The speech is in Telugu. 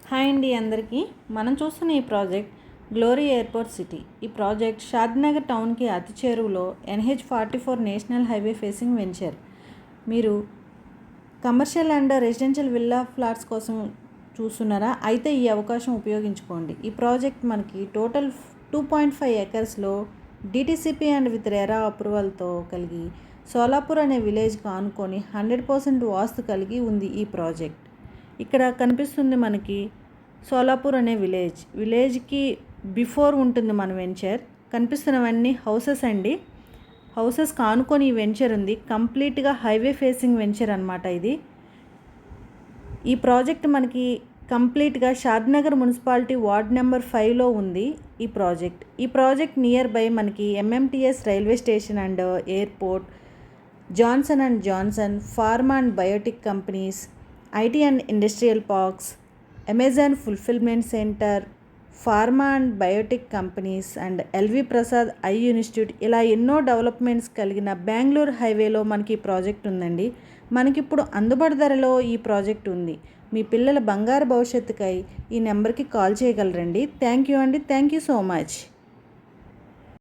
హాయ్ అండి అందరికీ. మనం చూస్తున్న ఈ ప్రాజెక్ట్ గ్లోరీ ఎయిర్పోర్ట్ సిటీ. ఈ ప్రాజెక్ట్ షాద్నగర్ టౌన్కి అతి చేరువలో NH-44 national highway facing venture. మీరు commercial and residential villa flats కోసం చూస్తున్నారా? అయితే ఈ అవకాశం ఉపయోగించుకోండి. ఈ ప్రాజెక్ట్ మనకి టోటల్ 2.5 ఎకర్స్లో DTCP అండ్ విత్ రెరా అప్రూవల్తో కలిగి సోలాపూర్ అనే విలేజ్కి ఆనుకొని 100% వాస్తు కలిగి ఉంది. ఈ ప్రాజెక్ట్ ఇక్కడ కనిపిస్తుంది మనకి సోలాపూర్ అనే విలేజ్కి బిఫోర్ ఉంటుంది మన వెంచర్. కనిపిస్తున్నవన్నీ హౌసెస్ అండి. హౌసెస్ కానుకొని ఈ వెంచర్ ఉంది. కంప్లీట్గా హైవే ఫేసింగ్ వెంచర్ అనమాట ఇది. ఈ ప్రాజెక్ట్ మనకి కంప్లీట్గా షాద్నగర్ మున్సిపాలిటీ వార్డ్ నెంబర్ 5లో ఉంది. ఈ ప్రాజెక్ట్ నియర్ బై మనకి MMTS railway station and airport, Johnson and Johnson pharma and biotic companies, IT and industrial parks, Amazon fulfilment centre, pharma and biotic companies and LV Prasad eye institute, ఇలా ఎన్నో డెవలప్మెంట్స్ కలిగిన బెంగళూరు హైవేలో మనకి ఈ ప్రాజెక్ట్ ఉందండి. మనకిప్పుడు అందుబాటు ధరలో ఈ ప్రాజెక్ట్ ఉంది. మీ పిల్లల బంగారు భవిష్యత్తుకై ఈ నెంబర్కి కాల్ చేయగలరండి. థ్యాంక్ యూ అండి. Thank you so much.